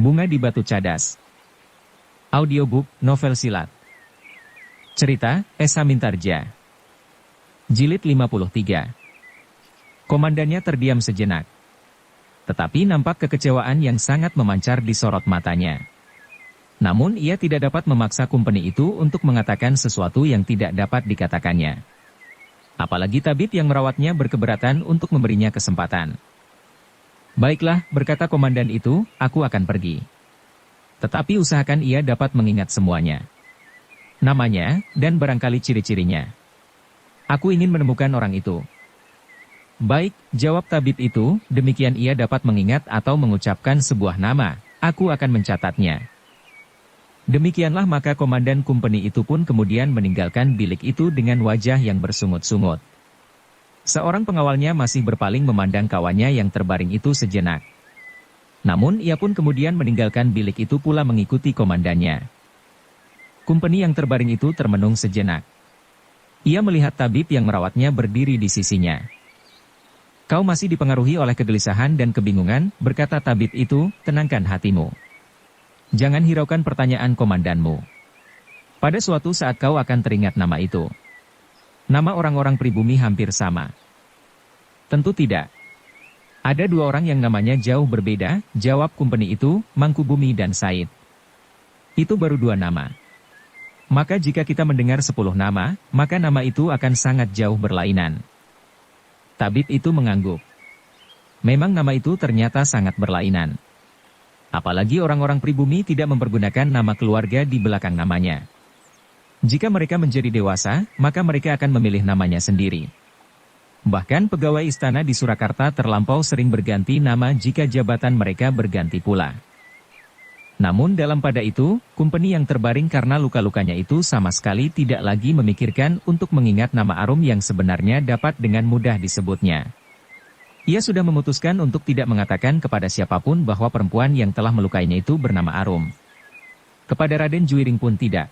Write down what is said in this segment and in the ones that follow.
Bunga di Batu Cadas. Audiobook, novel silat. Cerita, Esa Mintarja. Jilid 53. Komandannya terdiam sejenak. Tetapi nampak kekecewaan yang sangat memancar di sorot matanya. Namun ia tidak dapat memaksa kumpeni itu untuk mengatakan sesuatu yang tidak dapat dikatakannya. Apalagi tabib yang merawatnya berkeberatan untuk memberinya kesempatan. Baiklah, berkata komandan itu, aku akan pergi. Tetapi usahakan ia dapat mengingat semuanya. Namanya, dan barangkali ciri-cirinya. Aku ingin menemukan orang itu. Baik, jawab tabib itu, demikian ia dapat mengingat atau mengucapkan sebuah nama, aku akan mencatatnya. Demikianlah maka komandan kumpeni itu pun kemudian meninggalkan bilik itu dengan wajah yang bersungut-sungut. Seorang pengawalnya masih berpaling memandang kawannya yang terbaring itu sejenak. Namun ia pun kemudian meninggalkan bilik itu pula mengikuti komandannya. Kumpeni yang terbaring itu termenung sejenak. Ia melihat tabib yang merawatnya berdiri di sisinya. Kau masih dipengaruhi oleh kegelisahan dan kebingungan, berkata tabib itu, tenangkan hatimu. Jangan hiraukan pertanyaan komandanmu. Pada suatu saat kau akan teringat nama itu. Nama orang-orang pribumi hampir sama. Tentu tidak. Ada dua orang yang namanya jauh berbeda, jawab kumpeni itu, Mangkubumi dan Said. Itu baru dua nama. Maka jika kita mendengar 10 nama, maka nama itu akan sangat jauh berlainan. Tabib itu mengangguk. Memang nama itu ternyata sangat berlainan. Apalagi orang-orang pribumi tidak mempergunakan nama keluarga di belakang namanya. Jika mereka menjadi dewasa, maka mereka akan memilih namanya sendiri. Bahkan pegawai istana di Surakarta terlampau sering berganti nama jika jabatan mereka berganti pula. Namun dalam pada itu, kumpeni yang terbaring karena luka-lukanya itu sama sekali tidak lagi memikirkan untuk mengingat nama Arum yang sebenarnya dapat dengan mudah disebutnya. Ia sudah memutuskan untuk tidak mengatakan kepada siapapun bahwa perempuan yang telah melukainya itu bernama Arum. Kepada Raden Juwiring pun tidak.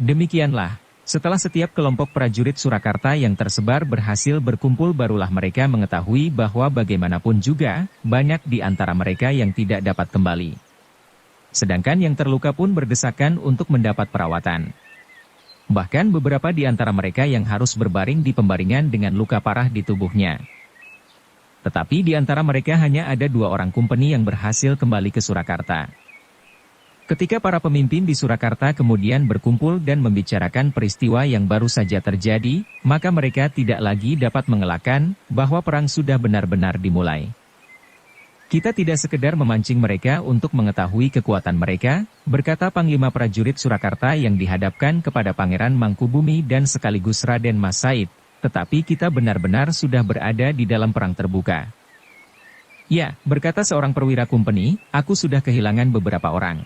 Demikianlah, setelah setiap kelompok prajurit Surakarta yang tersebar berhasil berkumpul barulah mereka mengetahui bahwa bagaimanapun juga, banyak di antara mereka yang tidak dapat kembali. Sedangkan yang terluka pun berdesakan untuk mendapat perawatan. Bahkan beberapa di antara mereka yang harus berbaring di pembaringan dengan luka parah di tubuhnya. Tetapi di antara mereka hanya ada 2 orang kumpeni yang berhasil kembali ke Surakarta. Ketika para pemimpin di Surakarta kemudian berkumpul dan membicarakan peristiwa yang baru saja terjadi, maka mereka tidak lagi dapat mengelakkan bahwa perang sudah benar-benar dimulai. Kita tidak sekedar memancing mereka untuk mengetahui kekuatan mereka, berkata Panglima Prajurit Surakarta yang dihadapkan kepada Pangeran Mangkubumi dan sekaligus Raden Mas Said, tetapi kita benar-benar sudah berada di dalam perang terbuka. Ya, berkata seorang perwira kumpeni, aku sudah kehilangan beberapa orang.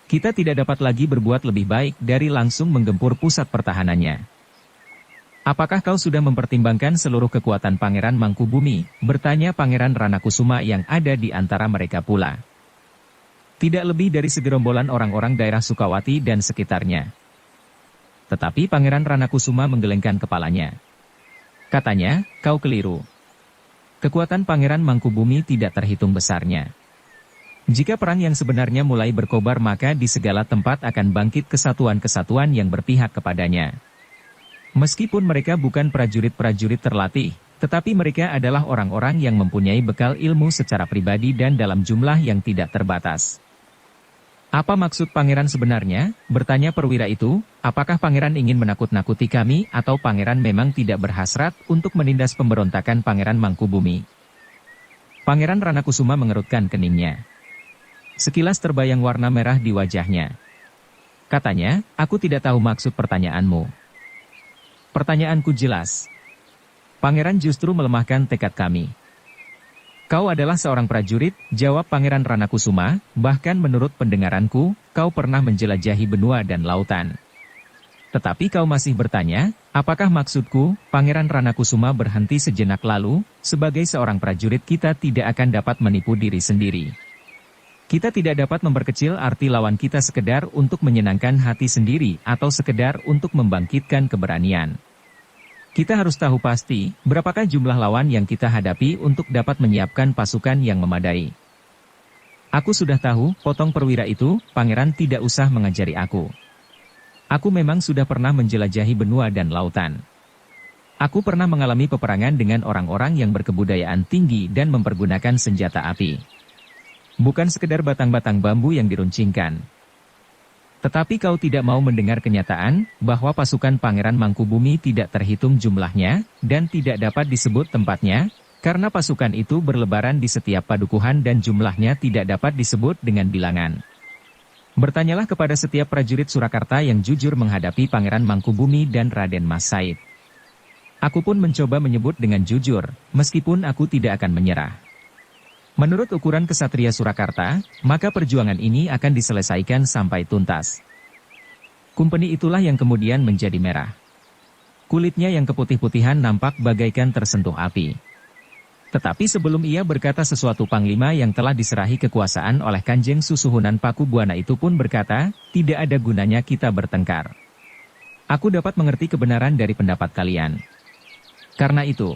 Kita tidak dapat lagi berbuat lebih baik dari langsung menggempur pusat pertahanannya. Apakah kau sudah mempertimbangkan seluruh kekuatan Pangeran Mangkubumi? Bertanya Pangeran Ranakusuma yang ada di antara mereka pula. Tidak lebih dari segerombolan orang-orang daerah Sukawati dan sekitarnya. Tetapi Pangeran Ranakusuma menggelengkan kepalanya. Katanya, kau keliru. Kekuatan Pangeran Mangkubumi tidak terhitung besarnya. Jika perang yang sebenarnya mulai berkobar maka di segala tempat akan bangkit kesatuan-kesatuan yang berpihak kepadanya. Meskipun mereka bukan prajurit-prajurit terlatih, tetapi mereka adalah orang-orang yang mempunyai bekal ilmu secara pribadi dan dalam jumlah yang tidak terbatas. Apa maksud pangeran sebenarnya? Bertanya perwira itu, apakah pangeran ingin menakut-nakuti kami atau pangeran memang tidak berhasrat untuk menindas pemberontakan Pangeran Mangkubumi? Pangeran Ranakusuma mengerutkan keningnya. Sekilas terbayang warna merah di wajahnya. Katanya, aku tidak tahu maksud pertanyaanmu. Pertanyaanku jelas. Pangeran justru melemahkan tekad kami. Kau adalah seorang prajurit, jawab Pangeran Ranakusuma, bahkan menurut pendengaranku, kau pernah menjelajahi benua dan lautan. Tetapi kau masih bertanya, apakah maksudku? Pangeran Ranakusuma berhenti sejenak lalu, sebagai seorang prajurit kita tidak akan dapat menipu diri sendiri. Kita tidak dapat memperkecil arti lawan kita sekedar untuk menyenangkan hati sendiri atau sekedar untuk membangkitkan keberanian. Kita harus tahu pasti, berapakah jumlah lawan yang kita hadapi untuk dapat menyiapkan pasukan yang memadai. Aku sudah tahu, potong perwira itu, pangeran tidak usah mengajari aku. Aku memang sudah pernah menjelajahi benua dan lautan. Aku pernah mengalami peperangan dengan orang-orang yang berkebudayaan tinggi dan mempergunakan senjata api. Bukan sekedar batang-batang bambu yang diruncingkan. Tetapi kau tidak mau mendengar kenyataan, bahwa pasukan Pangeran Mangkubumi tidak terhitung jumlahnya, dan tidak dapat disebut tempatnya, karena pasukan itu berlebaran di setiap padukuhan dan jumlahnya tidak dapat disebut dengan bilangan. Bertanyalah kepada setiap prajurit Surakarta yang jujur menghadapi Pangeran Mangkubumi dan Raden Mas Said. Aku pun mencoba menyebut dengan jujur, meskipun aku tidak akan menyerah. Menurut ukuran kesatria Surakarta, maka perjuangan ini akan diselesaikan sampai tuntas. Kumpeni itulah yang kemudian menjadi merah. Kulitnya yang keputih-putihan nampak bagaikan tersentuh api. Tetapi sebelum ia berkata sesuatu, Panglima yang telah diserahi kekuasaan oleh Kanjeng Susuhunan Pakubuana itu pun berkata, tidak ada gunanya kita bertengkar. Aku dapat mengerti kebenaran dari pendapat kalian. Karena itu,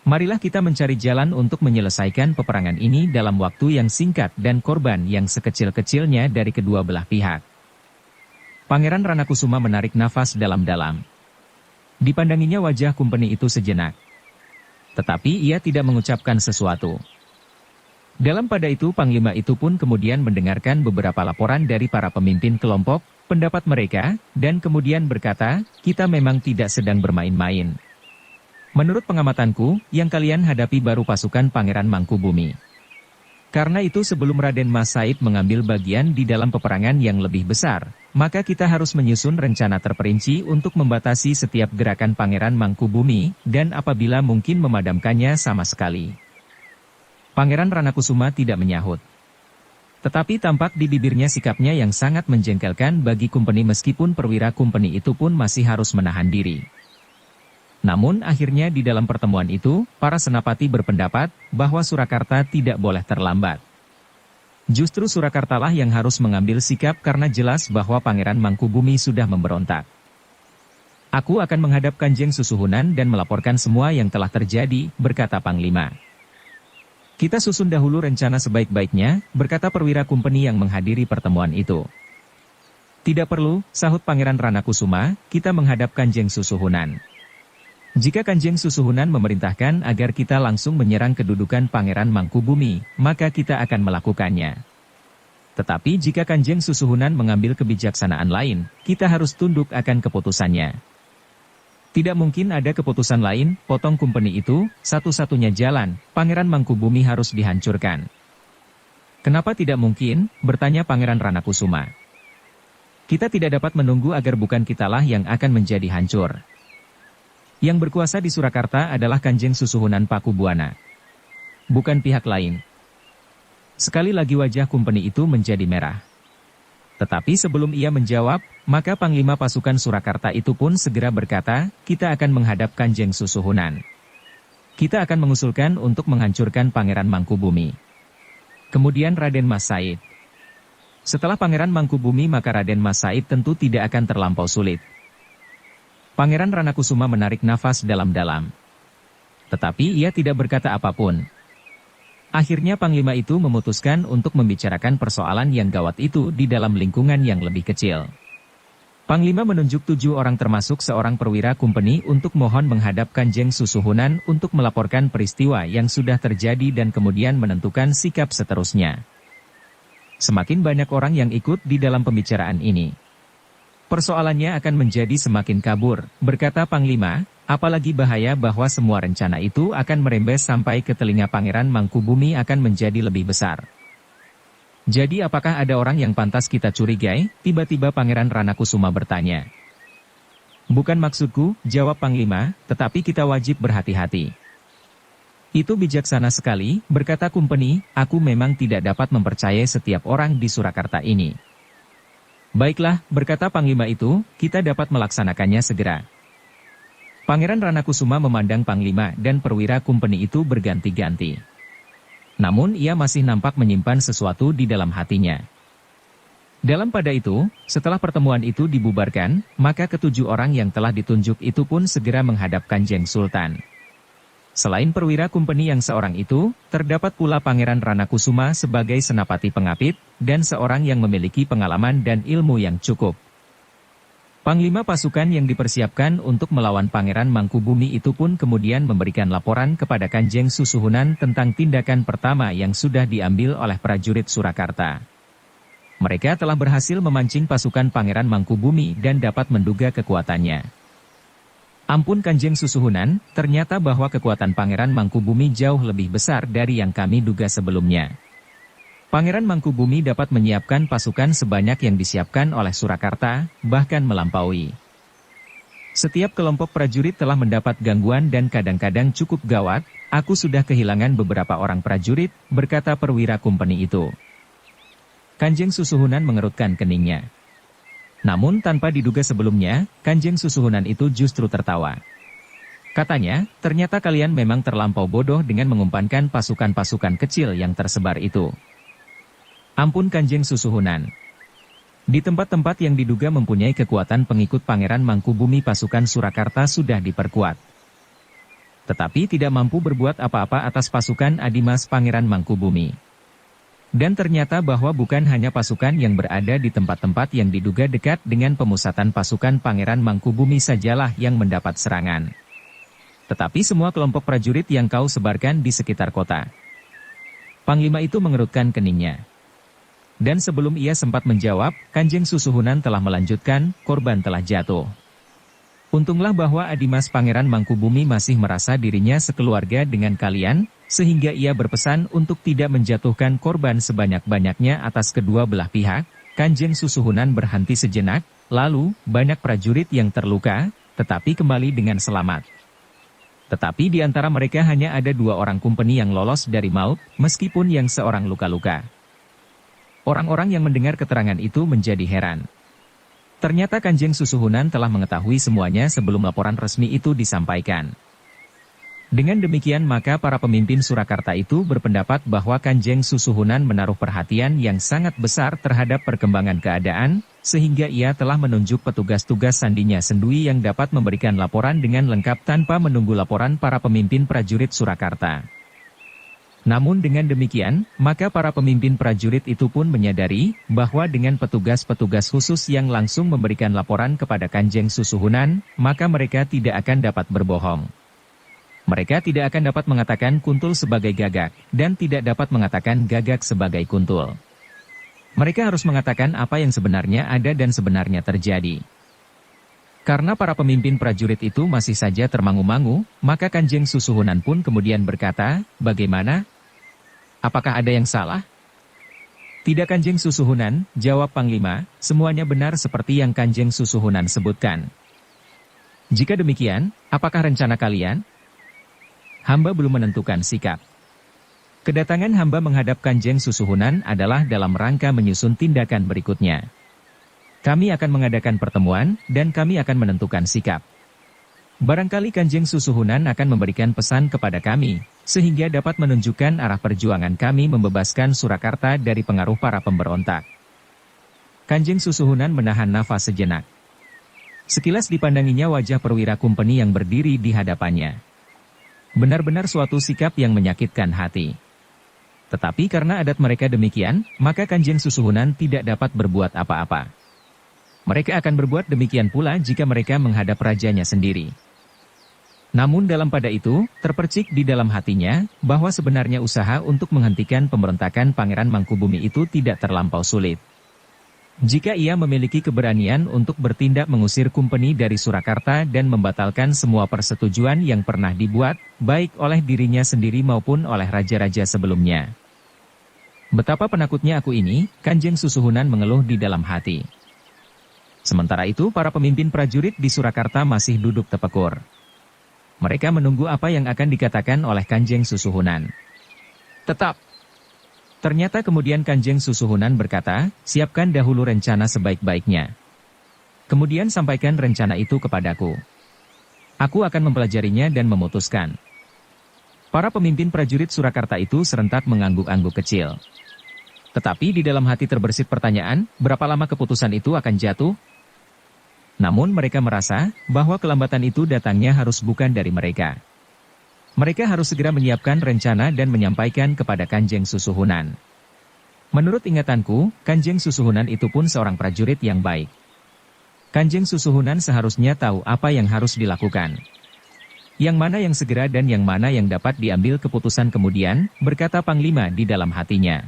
marilah kita mencari jalan untuk menyelesaikan peperangan ini dalam waktu yang singkat dan korban yang sekecil-kecilnya dari kedua belah pihak. Pangeran Ranakusuma menarik nafas dalam-dalam. Dipandanginya wajah kumpeni itu sejenak. Tetapi ia tidak mengucapkan sesuatu. Dalam pada itu Panglima itu pun kemudian mendengarkan beberapa laporan dari para pemimpin kelompok, pendapat mereka, dan kemudian berkata, kita memang tidak sedang bermain-main. Menurut pengamatanku, yang kalian hadapi baru pasukan Pangeran Mangkubumi. Karena itu sebelum Raden Mas Said mengambil bagian di dalam peperangan yang lebih besar, maka kita harus menyusun rencana terperinci untuk membatasi setiap gerakan Pangeran Mangkubumi, dan apabila mungkin memadamkannya sama sekali. Pangeran Ranakusuma tidak menyahut. Tetapi tampak di bibirnya sikapnya yang sangat menjengkelkan bagi kumpeni meskipun perwira kumpeni itu pun masih harus menahan diri. Namun akhirnya di dalam pertemuan itu, para senapati berpendapat bahwa Surakarta tidak boleh terlambat. Justru Surakartalah yang harus mengambil sikap karena jelas bahwa Pangeran Mangkubumi sudah memberontak. Aku akan menghadap Kanjeng Susuhunan dan melaporkan semua yang telah terjadi, berkata Panglima. Kita susun dahulu rencana sebaik-baiknya, berkata perwira kumpeni yang menghadiri pertemuan itu. Tidak perlu, sahut Pangeran Ranakusuma, kita menghadap Kanjeng Susuhunan. Jika Kanjeng Susuhunan memerintahkan agar kita langsung menyerang kedudukan Pangeran Mangkubumi, maka kita akan melakukannya. Tetapi jika Kanjeng Susuhunan mengambil kebijaksanaan lain, kita harus tunduk akan keputusannya. Tidak mungkin ada keputusan lain, potong kumpeni itu, satu-satunya jalan, Pangeran Mangkubumi harus dihancurkan. Kenapa tidak mungkin? Bertanya Pangeran Ranakusuma. Kita tidak dapat menunggu agar bukan kitalah yang akan menjadi hancur. Yang berkuasa di Surakarta adalah Kanjeng Susuhunan Pakubuana. Bukan pihak lain. Sekali lagi wajah kumpeni itu menjadi merah. Tetapi sebelum ia menjawab, maka Panglima pasukan Surakarta itu pun segera berkata, kita akan menghadap Kanjeng Susuhunan. Kita akan mengusulkan untuk menghancurkan Pangeran Mangkubumi. Kemudian Raden Mas Said. Setelah Pangeran Mangkubumi maka Raden Mas Said tentu tidak akan terlampau sulit. Pangeran Ranakusuma menarik nafas dalam-dalam. Tetapi ia tidak berkata apapun. Akhirnya Panglima itu memutuskan untuk membicarakan persoalan yang gawat itu di dalam lingkungan yang lebih kecil. Panglima menunjuk 7 orang termasuk seorang perwira kumpeni untuk mohon menghadap Kanjeng Susuhunan untuk melaporkan peristiwa yang sudah terjadi dan kemudian menentukan sikap seterusnya. Semakin banyak orang yang ikut di dalam pembicaraan ini, persoalannya akan menjadi semakin kabur, berkata Panglima, apalagi bahaya bahwa semua rencana itu akan merembes sampai ke telinga Pangeran Mangkubumi akan menjadi lebih besar. Jadi apakah ada orang yang pantas kita curigai? Tiba-tiba Pangeran Ranakusuma bertanya. Bukan maksudku, jawab Panglima, tetapi kita wajib berhati-hati. Itu bijaksana sekali, berkata kumpeni, aku memang tidak dapat mempercayai setiap orang di Surakarta ini. Baiklah, berkata Panglima itu, kita dapat melaksanakannya segera. Pangeran Ranakusuma memandang Panglima dan perwira kumpeni itu berganti-ganti. Namun ia masih nampak menyimpan sesuatu di dalam hatinya. Dalam pada itu, setelah pertemuan itu dibubarkan, maka ketujuh orang yang telah ditunjuk itu pun segera menghadap Kanjeng Sultan. Selain perwira kumpeni yang seorang itu, terdapat pula Pangeran Ranakusuma sebagai senapati pengapit, dan seorang yang memiliki pengalaman dan ilmu yang cukup. Panglima pasukan yang dipersiapkan untuk melawan Pangeran Mangkubumi itu pun kemudian memberikan laporan kepada Kanjeng Susuhunan tentang tindakan pertama yang sudah diambil oleh prajurit Surakarta. Mereka telah berhasil memancing pasukan Pangeran Mangkubumi dan dapat menduga kekuatannya. Ampun Kanjeng Susuhunan, ternyata bahwa kekuatan Pangeran Mangkubumi jauh lebih besar dari yang kami duga sebelumnya. Pangeran Mangkubumi dapat menyiapkan pasukan sebanyak yang disiapkan oleh Surakarta, bahkan melampaui. Setiap kelompok prajurit telah mendapat gangguan dan kadang-kadang cukup gawat, aku sudah kehilangan beberapa orang prajurit, berkata perwira kumpeni itu. Kanjeng Susuhunan mengerutkan keningnya. Namun tanpa diduga sebelumnya, Kanjeng Susuhunan itu justru tertawa. Katanya, ternyata kalian memang terlampau bodoh dengan mengumpankan pasukan-pasukan kecil yang tersebar itu. Ampun Kanjeng Susuhunan. Di tempat-tempat yang diduga mempunyai kekuatan pengikut Pangeran Mangkubumi pasukan Surakarta sudah diperkuat. Tetapi tidak mampu berbuat apa-apa atas pasukan Adimas Pangeran Mangkubumi. Dan ternyata bahwa bukan hanya pasukan yang berada di tempat-tempat yang diduga dekat dengan pemusatan pasukan Pangeran Mangkubumi sajalah yang mendapat serangan. Tetapi semua kelompok prajurit yang kau sebarkan di sekitar kota. Panglima itu mengerutkan keningnya. Dan sebelum ia sempat menjawab, Kanjeng Susuhunan telah melanjutkan, korban telah jatuh. Untunglah bahwa Adimas Pangeran Mangkubumi masih merasa dirinya sekeluarga dengan kalian, sehingga ia berpesan untuk tidak menjatuhkan korban sebanyak-banyaknya atas kedua belah pihak. Kanjeng Susuhunan berhenti sejenak, lalu, banyak prajurit yang terluka, tetapi kembali dengan selamat. Tetapi di antara mereka hanya ada 2 orang kumpeni yang lolos dari maut, meskipun yang seorang luka-luka. Orang-orang yang mendengar keterangan itu menjadi heran. Ternyata Kanjeng Susuhunan telah mengetahui semuanya sebelum laporan resmi itu disampaikan. Dengan demikian maka para pemimpin Surakarta itu berpendapat bahwa Kanjeng Susuhunan menaruh perhatian yang sangat besar terhadap perkembangan keadaan, sehingga ia telah menunjuk petugas-tugas sandinya sendiri yang dapat memberikan laporan dengan lengkap tanpa menunggu laporan para pemimpin prajurit Surakarta. Namun dengan demikian, maka para pemimpin prajurit itu pun menyadari, bahwa dengan petugas-petugas khusus yang langsung memberikan laporan kepada Kanjeng Susuhunan, maka mereka tidak akan dapat berbohong. Mereka tidak akan dapat mengatakan Kuntul sebagai Gagak, dan tidak dapat mengatakan Gagak sebagai Kuntul. Mereka harus mengatakan apa yang sebenarnya ada dan sebenarnya terjadi. Karena para pemimpin prajurit itu masih saja termangu-mangu, maka Kanjeng Susuhunan pun kemudian berkata, bagaimana? Apakah ada yang salah? Tidak Kanjeng Susuhunan, jawab Panglima, semuanya benar seperti yang Kanjeng Susuhunan sebutkan. Jika demikian, apakah rencana kalian? Hamba belum menentukan sikap. Kedatangan hamba menghadap Kanjeng Susuhunan adalah dalam rangka menyusun tindakan berikutnya. Kami akan mengadakan pertemuan, dan kami akan menentukan sikap. Barangkali Kanjeng Susuhunan akan memberikan pesan kepada kami, sehingga dapat menunjukkan arah perjuangan kami membebaskan Surakarta dari pengaruh para pemberontak. Kanjeng Susuhunan menahan nafas sejenak. Sekilas dipandanginya wajah perwira kumpeni yang berdiri di hadapannya. Benar-benar suatu sikap yang menyakitkan hati. Tetapi karena adat mereka demikian, maka Kanjeng Susuhunan tidak dapat berbuat apa-apa. Mereka akan berbuat demikian pula jika mereka menghadap rajanya sendiri. Namun dalam pada itu, terpercik di dalam hatinya, bahwa sebenarnya usaha untuk menghentikan pemberontakan Pangeran Mangkubumi itu tidak terlampau sulit. Jika ia memiliki keberanian untuk bertindak mengusir kumpeni dari Surakarta dan membatalkan semua persetujuan yang pernah dibuat, baik oleh dirinya sendiri maupun oleh raja-raja sebelumnya. Betapa penakutnya aku ini, Kanjeng Susuhunan mengeluh di dalam hati. Sementara itu para pemimpin prajurit di Surakarta masih duduk tepekur. Mereka menunggu apa yang akan dikatakan oleh Kanjeng Susuhunan. Tetap. Ternyata kemudian Kanjeng Susuhunan berkata, siapkan dahulu rencana sebaik-baiknya. Kemudian sampaikan rencana itu kepadaku. Aku akan mempelajarinya dan memutuskan. Para pemimpin prajurit Surakarta itu serentak mengangguk-angguk kecil. Tetapi di dalam hati terbersit pertanyaan, berapa lama keputusan itu akan jatuh? Namun mereka merasa, bahwa kelambatan itu datangnya harus bukan dari mereka. Mereka harus segera menyiapkan rencana dan menyampaikan kepada Kanjeng Susuhunan. Menurut ingatanku, Kanjeng Susuhunan itu pun seorang prajurit yang baik. Kanjeng Susuhunan seharusnya tahu apa yang harus dilakukan. Yang mana yang segera dan yang mana yang dapat diambil keputusan kemudian, berkata Panglima di dalam hatinya.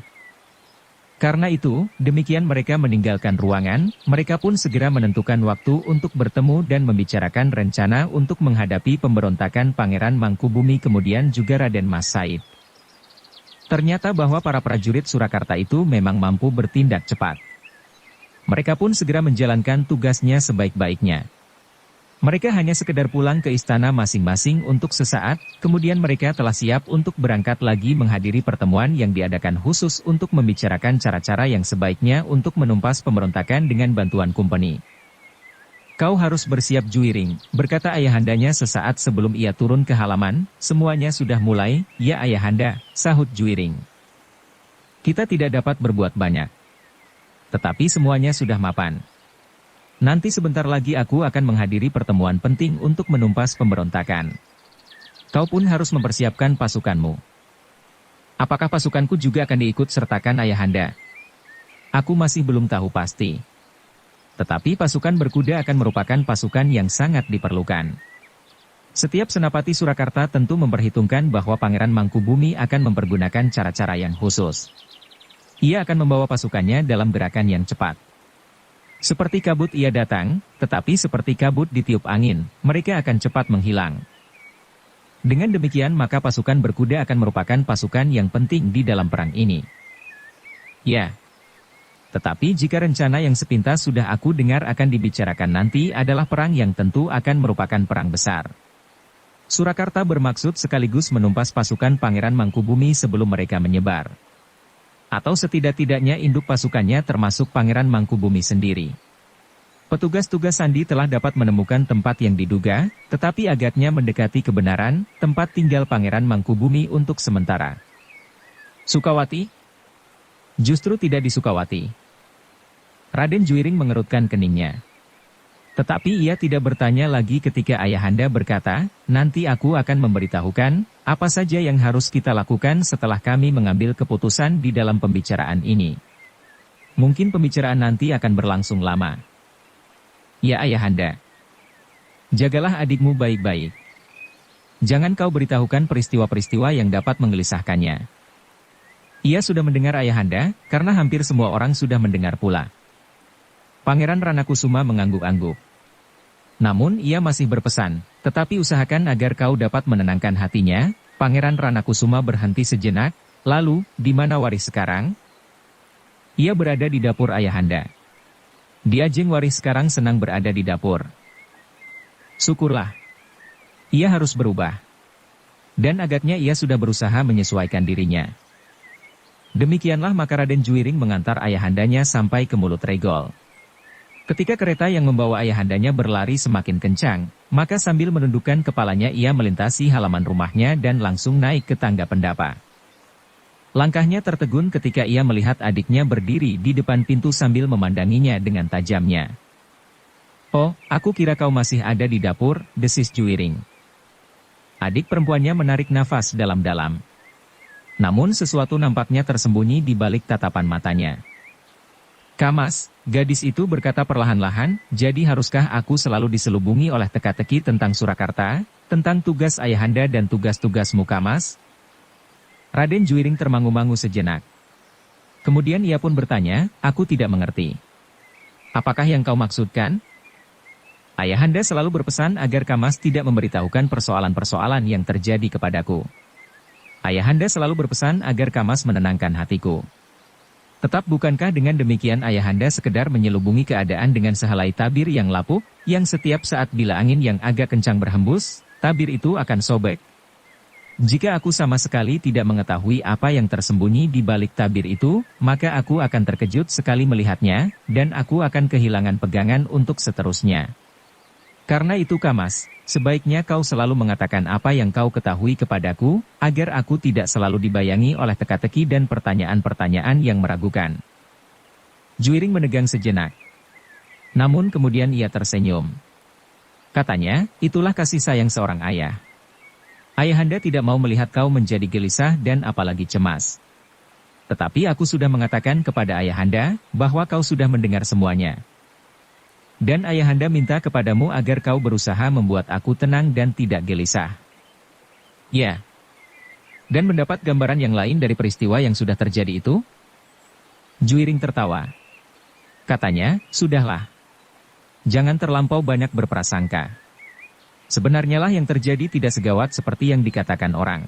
Karena itu, demikian mereka meninggalkan ruangan, mereka pun segera menentukan waktu untuk bertemu dan membicarakan rencana untuk menghadapi pemberontakan Pangeran Mangkubumi kemudian juga Raden Mas Said. Ternyata bahwa para prajurit Surakarta itu memang mampu bertindak cepat. Mereka pun segera menjalankan tugasnya sebaik-baiknya. Mereka hanya sekedar pulang ke istana masing-masing untuk sesaat, kemudian mereka telah siap untuk berangkat lagi menghadiri pertemuan yang diadakan khusus untuk membicarakan cara-cara yang sebaiknya untuk menumpas pemberontakan dengan bantuan kumpeni. Kau harus bersiap Juiring, berkata ayahandanya sesaat sebelum ia turun ke halaman, semuanya sudah mulai, ya ayahanda, sahut Juiring. Kita tidak dapat berbuat banyak. Tetapi semuanya sudah mapan. Nanti sebentar lagi aku akan menghadiri pertemuan penting untuk menumpas pemberontakan. Kau pun harus mempersiapkan pasukanmu. Apakah pasukanku juga akan diikut sertakan ayahanda? Aku masih belum tahu pasti. Tetapi pasukan berkuda akan merupakan pasukan yang sangat diperlukan. Setiap senapati Surakarta tentu memperhitungkan bahwa Pangeran Mangkubumi akan mempergunakan cara-cara yang khusus. Ia akan membawa pasukannya dalam gerakan yang cepat. Seperti kabut ia datang, tetapi seperti kabut ditiup angin, mereka akan cepat menghilang. Dengan demikian maka pasukan berkuda akan merupakan pasukan yang penting di dalam perang ini. Ya. Tetapi jika rencana yang sepintas sudah aku dengar akan dibicarakan nanti adalah perang yang tentu akan merupakan perang besar. Surakarta bermaksud sekaligus menumpas pasukan Pangeran Mangkubumi sebelum mereka menyebar. Atau setidak-tidaknya induk pasukannya termasuk Pangeran Mangkubumi sendiri. Petugas-tugas sandi telah dapat menemukan tempat yang diduga, tetapi agaknya mendekati kebenaran, tempat tinggal Pangeran Mangkubumi untuk sementara. Sukawati? Justru tidak di Sukawati. Raden Juiring mengerutkan keningnya. Tetapi ia tidak bertanya lagi ketika ayahanda berkata, nanti aku akan memberitahukan, apa saja yang harus kita lakukan setelah kami mengambil keputusan di dalam pembicaraan ini. Mungkin pembicaraan nanti akan berlangsung lama. Ya ayahanda. Jagalah adikmu baik-baik. Jangan kau beritahukan peristiwa-peristiwa yang dapat menggelisahkannya. Ia sudah mendengar ayahanda, karena hampir semua orang sudah mendengar pula. Pangeran Ranakusuma mengangguk-angguk. Namun ia masih berpesan, tetapi usahakan agar kau dapat menenangkan hatinya. Pangeran Ranakusuma berhenti sejenak, lalu, di mana Waris sekarang? Ia berada di dapur ayahanda. Diajeng Waris sekarang senang berada di dapur. Syukurlah. Ia harus berubah. Dan agaknya ia sudah berusaha menyesuaikan dirinya. Demikianlah maka Raden Juiring mengantar ayahandanya sampai ke mulut regol. Ketika kereta yang membawa ayahandanya berlari semakin kencang, maka sambil menundukkan kepalanya ia melintasi halaman rumahnya dan langsung naik ke tangga pendapa. Langkahnya tertegun ketika ia melihat adiknya berdiri di depan pintu sambil memandanginya dengan tajamnya. Oh, aku kira kau masih ada di dapur, desis Juiring. Adik perempuannya menarik nafas dalam-dalam. Namun sesuatu nampaknya tersembunyi di balik tatapan matanya. Kamas, gadis itu berkata perlahan-lahan, jadi haruskah aku selalu diselubungi oleh teka-teki tentang Surakarta, tentang tugas ayahanda dan tugas-tugasmu Kamas? Raden Juiring termangu-mangu sejenak. Kemudian ia pun bertanya, aku tidak mengerti. Apakah yang kau maksudkan? Ayahanda selalu berpesan agar Kamas tidak memberitahukan persoalan-persoalan yang terjadi kepadaku. Ayahanda selalu berpesan agar Kamas menenangkan hatiku. Tetap bukankah dengan demikian ayahanda sekedar menyelubungi keadaan dengan sehelai tabir yang lapuk, yang setiap saat bila angin yang agak kencang berhembus, tabir itu akan sobek. Jika aku sama sekali tidak mengetahui apa yang tersembunyi di balik tabir itu, maka aku akan terkejut sekali melihatnya, dan aku akan kehilangan pegangan untuk seterusnya. Karena itu Kamas, sebaiknya kau selalu mengatakan apa yang kau ketahui kepadaku, agar aku tidak selalu dibayangi oleh teka-teki dan pertanyaan-pertanyaan yang meragukan. Juiring menegang sejenak. Namun kemudian ia tersenyum. Katanya, itulah kasih sayang seorang ayah. Ayahanda tidak mau melihat kau menjadi gelisah dan apalagi cemas. Tetapi aku sudah mengatakan kepada ayahanda, bahwa kau sudah mendengar semuanya. Dan ayahanda minta kepadamu agar kau berusaha membuat aku tenang dan tidak gelisah. Ya. Dan mendapat gambaran yang lain dari peristiwa yang sudah terjadi itu? Juiring tertawa. Katanya, sudahlah. Jangan terlampau banyak berprasangka. Sebenarnya lah yang terjadi tidak segawat seperti yang dikatakan orang.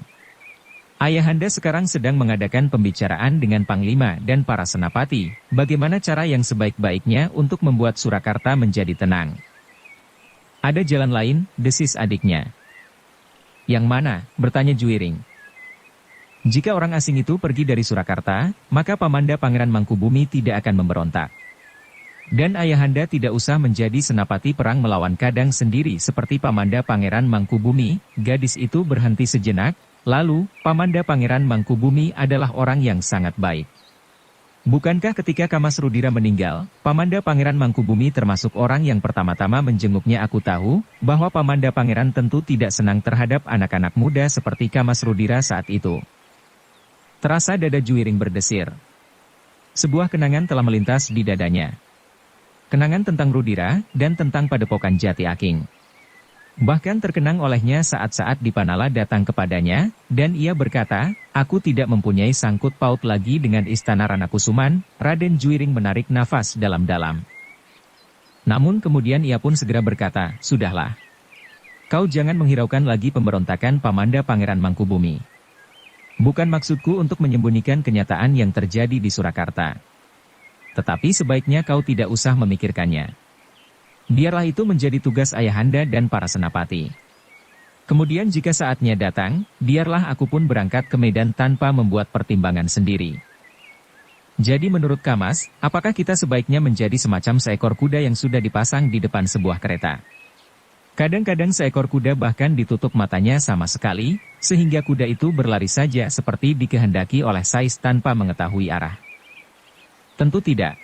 Ayahanda sekarang sedang mengadakan pembicaraan dengan Panglima dan para senapati, bagaimana cara yang sebaik-baiknya untuk membuat Surakarta menjadi tenang. Ada jalan lain, desis adiknya. Yang mana? Bertanya Juiring. Jika orang asing itu pergi dari Surakarta, maka Pamanda Pangeran Mangkubumi tidak akan memberontak. Dan ayahanda tidak usah menjadi senapati perang melawan Kadang sendiri seperti Pamanda Pangeran Mangkubumi. Gadis itu berhenti sejenak, lalu, Pamanda Pangeran Mangkubumi adalah orang yang sangat baik. Bukankah ketika Kamas Rudira meninggal, Pamanda Pangeran Mangkubumi termasuk orang yang pertama-tama menjenguknya? Aku tahu, bahwa Pamanda Pangeran tentu tidak senang terhadap anak-anak muda seperti Kamas Rudira saat itu. Terasa dada Juiring berdesir. Sebuah kenangan telah melintas di dadanya. Kenangan tentang Rudira, dan tentang Padepokan Jati Aking. Bahkan terkenang olehnya saat-saat Dipanala datang kepadanya, dan ia berkata, aku tidak mempunyai sangkut paut lagi dengan istana Ranakusuman. Raden Juiring menarik nafas dalam-dalam. Namun kemudian ia pun segera berkata, sudahlah. Kau jangan menghiraukan lagi pemberontakan Pamanda Pangeran Mangkubumi. Bukan maksudku untuk menyembunyikan kenyataan yang terjadi di Surakarta. Tetapi sebaiknya kau tidak usah memikirkannya. Biarlah itu menjadi tugas ayahanda dan para senapati. Kemudian jika saatnya datang, biarlah aku pun berangkat ke Medan tanpa membuat pertimbangan sendiri. Jadi menurut Kamas, apakah kita sebaiknya menjadi semacam seekor kuda yang sudah dipasang di depan sebuah kereta? Kadang-kadang seekor kuda bahkan ditutup matanya sama sekali, sehingga kuda itu berlari saja seperti dikehendaki oleh Sais tanpa mengetahui arah. Tentu tidak.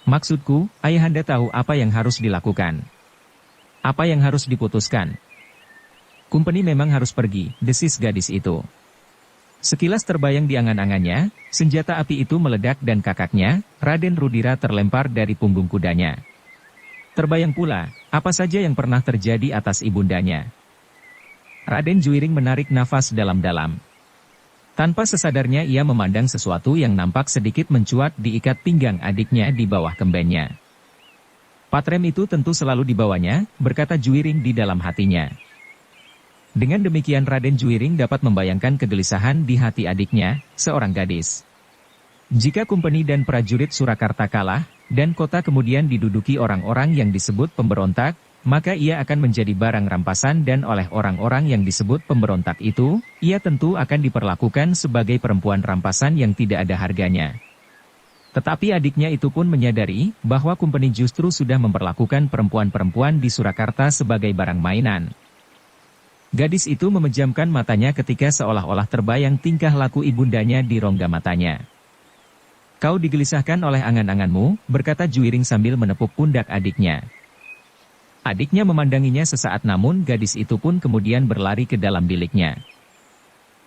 Maksudku, ayahanda tahu apa yang harus dilakukan. Apa yang harus diputuskan. Kumpeni memang harus pergi, desis gadis itu. Sekilas terbayang di angan-angannya, senjata api itu meledak dan kakaknya, Raden Rudira terlempar dari punggung kudanya. Terbayang pula, apa saja yang pernah terjadi atas ibundanya. Raden Juiring menarik nafas dalam-dalam. Tanpa sesadarnya ia memandang sesuatu yang nampak sedikit mencuat di ikat pinggang adiknya di bawah kembennya. Patrem itu tentu selalu dibawanya, berkata Juiring di dalam hatinya. Dengan demikian Raden Juiring dapat membayangkan kegelisahan di hati adiknya, seorang gadis. Jika kumpeni dan prajurit Surakarta kalah, dan kota kemudian diduduki orang-orang yang disebut pemberontak, maka ia akan menjadi barang rampasan dan oleh orang-orang yang disebut pemberontak itu, ia tentu akan diperlakukan sebagai perempuan rampasan yang tidak ada harganya. Tetapi adiknya itu pun menyadari bahwa kumpeni justru sudah memperlakukan perempuan-perempuan di Surakarta sebagai barang mainan. Gadis itu memejamkan matanya ketika seolah-olah terbayang tingkah laku ibundanya di rongga matanya. Kau digelisahkan oleh angan-anganmu, berkata Juiring sambil menepuk pundak adiknya. Adiknya memandanginya sesaat namun gadis itu pun kemudian berlari ke dalam biliknya.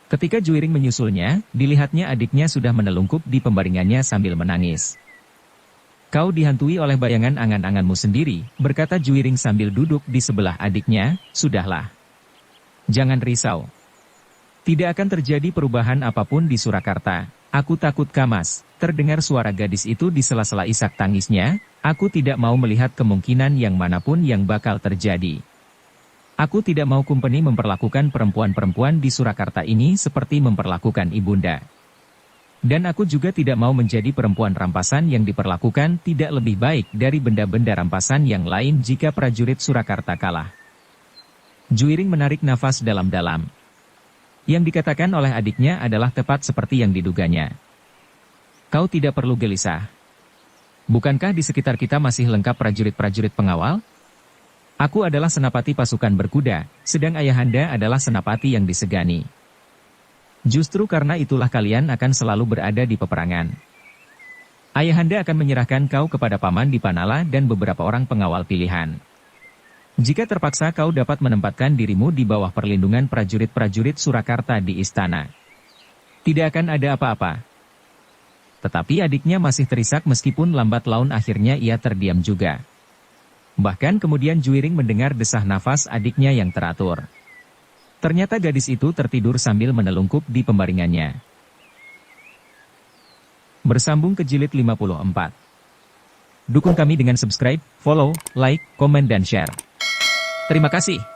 Ketika Juiring menyusulnya, dilihatnya adiknya sudah menelungkup di pembaringannya sambil menangis. Kau dihantui oleh bayangan angan-anganmu sendiri, berkata Juiring sambil duduk di sebelah adiknya, sudahlah. Jangan risau. Tidak akan terjadi perubahan apapun di Surakarta. Aku takut Kamas, terdengar suara gadis itu di sela-sela isak tangisnya. Aku tidak mau melihat kemungkinan yang manapun yang bakal terjadi. Aku tidak mau kumpeni memperlakukan perempuan-perempuan di Surakarta ini seperti memperlakukan ibunda. Dan aku juga tidak mau menjadi perempuan rampasan yang diperlakukan tidak lebih baik dari benda-benda rampasan yang lain jika prajurit Surakarta kalah. Juiring menarik nafas dalam-dalam. Yang dikatakan oleh adiknya adalah tepat seperti yang diduganya. Kau tidak perlu gelisah. Bukankah di sekitar kita masih lengkap prajurit-prajurit pengawal? Aku adalah senapati pasukan berkuda, sedang ayahanda adalah senapati yang disegani. Justru karena itulah kalian akan selalu berada di peperangan. Ayahanda akan menyerahkan kau kepada Paman Dipanala dan beberapa orang pengawal pilihan. Jika terpaksa kau dapat menempatkan dirimu di bawah perlindungan prajurit-prajurit Surakarta di istana. Tidak akan ada apa-apa. Tetapi adiknya masih terisak meskipun lambat laun akhirnya ia terdiam juga. Bahkan kemudian Juiring mendengar desah nafas adiknya yang teratur. Ternyata gadis itu tertidur sambil menelungkup di pembaringannya. Bersambung ke jilid 54. Dukung kami dengan subscribe, follow, like, komen dan share. Terima kasih.